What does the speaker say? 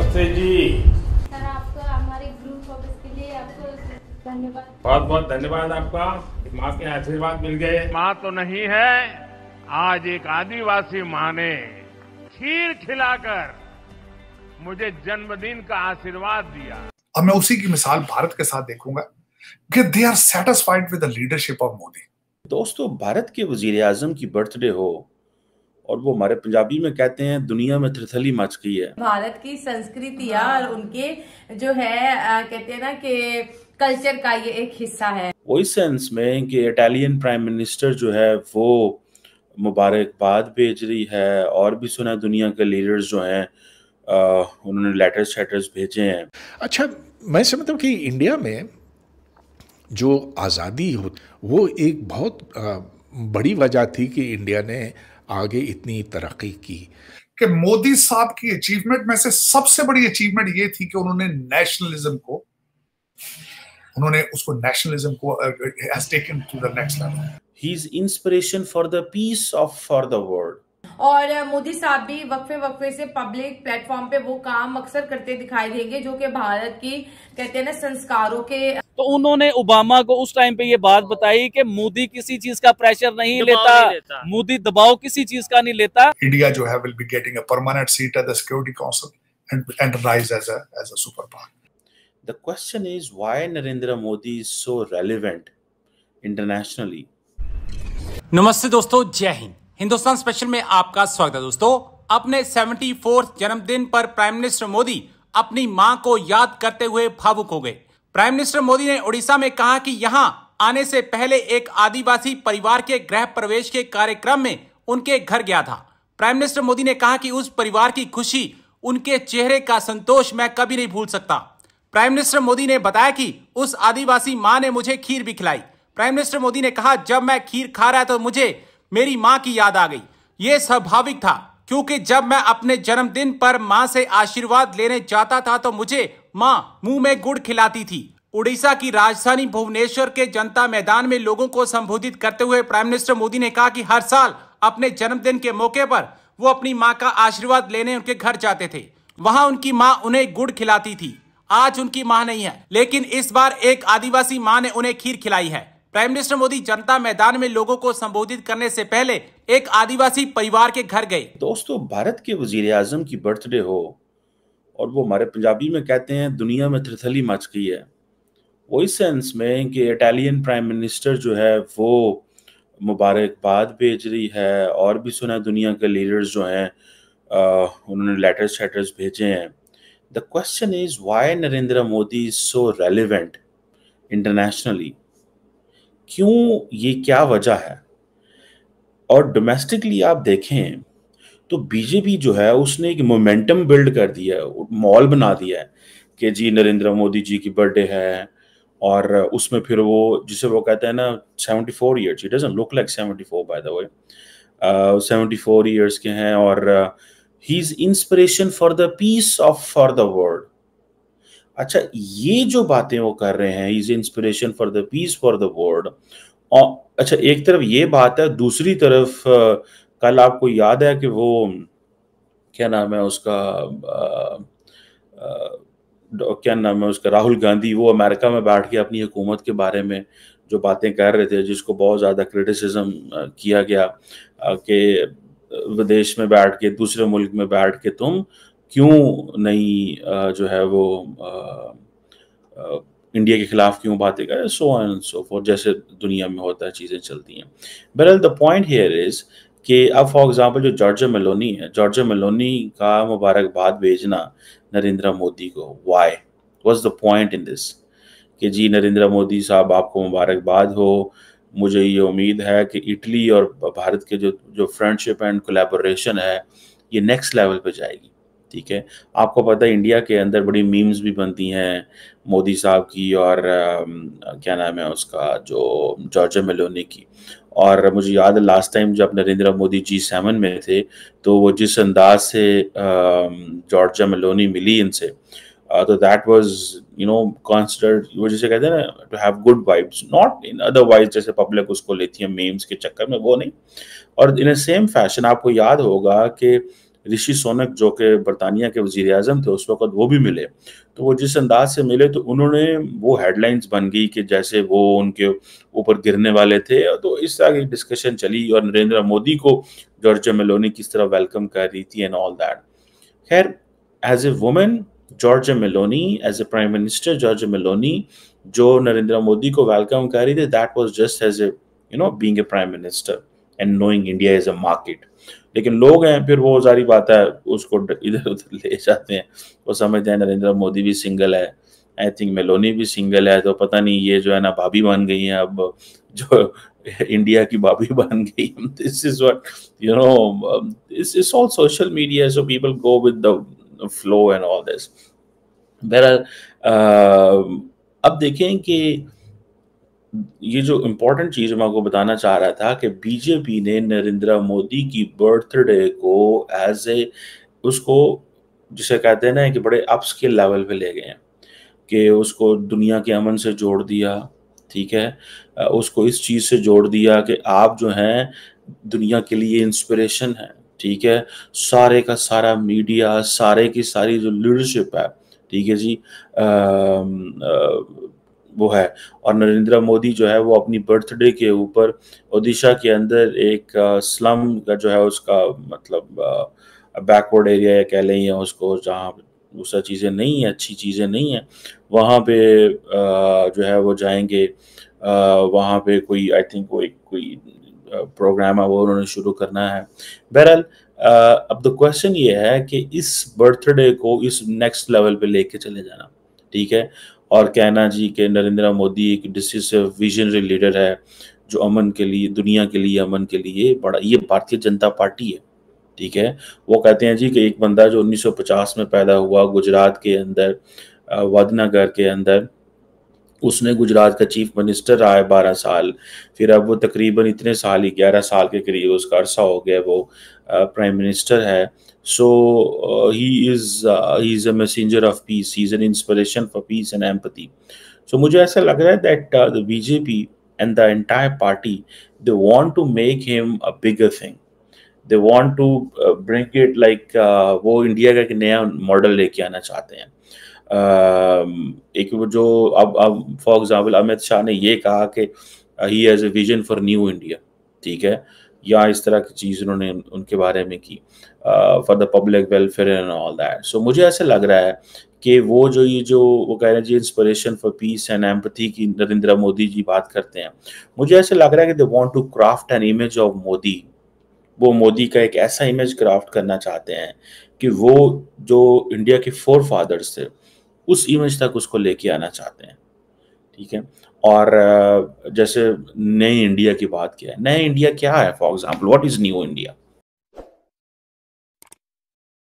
नमस्ते जी। सर आपको हमारे ग्रुप ऑफिस के लिए आपको धन्यवाद। बहुत बहुत धन्यवाद आपका। माँ के आशीर्वाद मिल गए। माँ तो नहीं है, आज एक आदिवासी माँ ने खीर खिलाकर मुझे जन्मदिन का आशीर्वाद दिया। अब मैं उसी की मिसाल भारत के साथ देखूंगा कि they are satisfied with the leadership of Modi. दोस्तों, भारत के वजीर आजम की बर्थडे हो और वो हमारे पंजाबी में कहते हैं दुनिया में त्रिथली मच गई है। भारत की संस्कृति और उनके जो है कहते हैं ना कि कल्चर का ये एक हिस्सा है। वो इस सेंस में कि इटालियन प्राइम मिनिस्टर जो है वो मुबारकबाद भेज रही है, और भी सुना दुनिया के लीडर्स जो हैं उन्होंने लेटर्स भेजे हैं। अच्छा, मैं समझता हूँ कि इंडिया में जो आज़ादी हो वो एक बहुत बड़ी वजह थी कि इंडिया ने आगे इतनी तरक्की की। कि मोदी साहब की अचीवमेंट में से सबसे बड़ी अचीवमेंट ये थी कि उन्होंने नेशनलिज्म को has taken to the next level. He is inspiration for the peace for the world. और मोदी साहब भी वक्फे से पब्लिक प्लेटफॉर्म पे वो काम अक्सर करते दिखाई देंगे जो कि भारत की कहते हैं ना संस्कारों के। तो उन्होंने ओबामा को उस टाइम पे ये बात बताई कि मोदी किसी चीज का प्रेशर नहीं लेता, मोदी दबाव किसी चीज का नहीं लेता। इंडिया जो है will be getting a permanent seat at the Security Council and rise as a superpower. The question is why Narendra Modi is so relevant internationally. नमस्ते दोस्तों, जय हिंद। हिंदुस्तान स्पेशल में आपका स्वागत है। दोस्तों, अपने 74th जन्मदिन पर प्राइम मिनिस्टर मोदी अपनी मां को याद करते हुए भावुक हो गए। प्राइम मिनिस्टर मोदी ने उड़ीसा में कहा कि यहां आने से पहले एक आदिवासी परिवार के गृह प्रवेश के कार्यक्रम में उनके घर गया था। प्राइम मिनिस्टर मोदी ने कहा कि उस परिवार की खुशी, उनके चेहरे का संतोष मैं कभी नहीं भूल सकता। प्राइम मिनिस्टर मोदी ने बताया कि उस आदिवासी मां ने मुझे खीर भी खिलाई। प्राइम मिनिस्टर मोदी ने कहा, जब मैं खीर खा रहा था तो मुझे मेरी मां की याद आ गई। यह स्वाभाविक था क्योंकि जब मैं अपने जन्मदिन पर मां से आशीर्वाद लेने जाता था तो मुझे मां मुंह में गुड़ खिलाती थी। उड़ीसा की राजधानी भुवनेश्वर के जनता मैदान में लोगों को संबोधित करते हुए प्राइम मिनिस्टर मोदी ने कहा कि हर साल अपने जन्मदिन के मौके पर वो अपनी मां का आशीर्वाद लेने उनके घर जाते थे। वहां उनकी मां उन्हें गुड़ खिलाती थी। आज उनकी मां नहीं है, लेकिन इस बार एक आदिवासी मां ने उन्हें खीर खिलाई है। प्राइम मिनिस्टर मोदी जनता मैदान में लोगों को संबोधित करने से पहले एक आदिवासी परिवार के घर गए। दोस्तों, भारत के वजीर आजम की बर्थडे हो और वो हमारे पंजाबी में कहते हैं दुनिया में त्रिथली मच गई है। वो इस सेंस में कि इटालियन प्राइम मिनिस्टर जो है वो मुबारकबाद भेज रही है, और भी सुना दुनिया के लीडर्स जो हैं उन्होंने लेटर्स भेजे हैं। The question is why Narendra Modi is so relevant internationally. क्यों, ये क्या वजह है? और डोमेस्टिकली आप देखें तो बीजेपी जो है उसने एक मोमेंटम बिल्ड कर दिया है, मॉल बना दिया है कि जी नरेंद्र मोदी जी की बर्थडे है, और उसमें फिर वो जिसे वो कहते हैं ना 74 years, it doesn't look like 74 by the way, 74 years के हैं, और he is inspiration for the peace for the world. अच्छा, ये जो बातें वो कर रहे हैं, is inspiration for the peace for the world. अच्छा, एक तरफ ये बात है, दूसरी तरफ कल आपको याद है कि वो क्या नाम है उसका राहुल गांधी, वो अमेरिका में बैठ के अपनी हुकूमत के बारे में जो बातें कर रहे थे, जिसको बहुत ज़्यादा क्रिटिसिज्म किया गया कि विदेश में बैठ के, दूसरे मुल्क में बैठ के तुम क्यों नहीं जो है वो इंडिया के खिलाफ क्यों बातें करें, so on and so fourth, जैसे दुनिया में होता है, चीज़ें चलती हैं। बहरहाल द पॉइंट हियर इज कि अब फॉर एग्जांपल जो जॉर्जिया मेलोनी का मुबारकबाद भेजना नरेंद्र मोदी को, why was the point in this कि जी नरेंद्र मोदी साहब आपको मुबारकबाद हो, मुझे ये उम्मीद है कि इटली और भारत के जो फ्रेंडशिप एंड कोलैबोरेशन है ये नेक्स्ट लेवल पे जाएगी। ठीक है, आपको पता है इंडिया के अंदर बड़ी मीम्स भी बनती हैं मोदी साहब की और क्या नाम है उसका जो जॉर्जिया मेलोनी की। और मुझे याद है लास्ट टाइम जब नरेंद्र मोदी G7 में थे तो वो जिस अंदाज से जॉर्जिया मेलोनी मिली इनसे, तो दैट वाज कंसिडर्ड, वो जिसे कहते हैं ना to have good vibes, not in otherwise जैसे पब्लिक उसको लेती है मीम्स के चक्कर में, वो नहीं। और इन सेम फैशन आपको याद होगा कि ऋषि सुनक जो कि बरतानिया के वजीर आजम थे उस वक्त, वो भी मिले। तो वो जिस अंदाज से मिले तो उन्होंने, वो हेडलाइंस बन गई कि जैसे वो उनके ऊपर गिरने वाले थे। तो इस तरह की डिस्कशन चली और नरेंद्र मोदी को जॉर्जिया मेलोनी किस तरह वेलकम कर रही थी एंड ऑल दैट। खैर, as a women Giorgia Meloni, as a prime minister Giorgia Meloni जो नरेंद्र मोदी को वेलकम कर रही थी, that was just as a being a prime minister and knowing India is a market. लेकिन लोग हैं फिर वो सारी बात है उसको इधर उधर ले जाते हैं, वो समझते हैं नरेंद्र मोदी भी सिंगल है, आई थिंक मेलोनी भी सिंगल है, तो पता नहीं ये जो है ना भाभी बन गई हैं अब, जो इंडिया की भाभी बन गई। This is what this is all social media, so people go with the flow and all this. बहरहाल अब देखें कि ये जो इम्पोर्टेंट चीज मैं आपको बताना चाह रहा था कि बीजेपी ने नरेंद्र मोदी की बर्थडे को एज ए, उसको जिसे कहते हैं ना कि बड़े अपस्किल लेवल पे ले गए हैं, कि उसको दुनिया के अमन से जोड़ दिया, ठीक है, उसको इस चीज से जोड़ दिया कि आप जो हैं दुनिया के लिए इंस्पिरेशन है, ठीक है, सारे का सारा मीडिया, सारे की सारी जो लीडरशिप है, ठीक है जी, वो है। और नरेंद्र मोदी जो है वो अपनी बर्थडे के ऊपर ओडिशा के अंदर एक स्लम का जो है उसका मतलब बैकवर्ड एरिया या कह लें या उसको, जहाँ दूसरा चीज़ें नहीं है, अच्छी चीज़ें नहीं है, वहाँ पे जो है वो जाएंगे, वहाँ पे कोई आई थिंक कोई प्रोग्राम है वो उन्होंने शुरू करना है। बहरहाल अब द क्वेश्चन ये है कि इस बर्थडे को इस नेक्स्ट लेवल पे लेके चले जाना, ठीक है, और कहना जी कि नरेंद्र मोदी एक डिसिसिव विजनरी लीडर है जो अमन के लिए, दुनिया के लिए अमन के लिए बड़ा, ये भारतीय जनता पार्टी है, ठीक है। वो कहते हैं जी कि एक बंदा जो 1950 में पैदा हुआ गुजरात के अंदर, वडनगर के अंदर, उसने गुजरात का चीफ मिनिस्टर रहा है 12 साल, फिर अब वो तकरीबन इतने साल ही 11 साल के करीब उसका अरसा हो गया वो प्राइम मिनिस्टर है। So he is a messenger of peace. He is an inspiration for peace and empathy. So मुझे ऐसा लग रहा है that the BJP and the entire party, they want to make him a bigger thing. They want to bring it like वो India का एक नया model लेके आना चाहते हैं। एक वो जो अब फॉर एग्जाम्पल अमित शाह ने ये कहा कि he has a vision for new India, ठीक है, या इस तरह की चीज़ उन्होंने उनके बारे में की for the public welfare and all that. So मुझे ऐसा लग रहा है कि वो वो कह रहे हैं जी inspiration for peace and empathy की नरेंद्र मोदी जी बात करते हैं, मुझे ऐसा लग रहा है कि they want to craft an image of Modi. वो मोदी का एक ऐसा इमेज क्राफ्ट करना चाहते हैं कि वो जो इंडिया के फोर फादर्स थे उस इमेज तक उसको लेके आना चाहते हैं, ठीक है। और जैसे नए इंडिया की बात किया है, नए इंडिया क्या है, for example what is new India,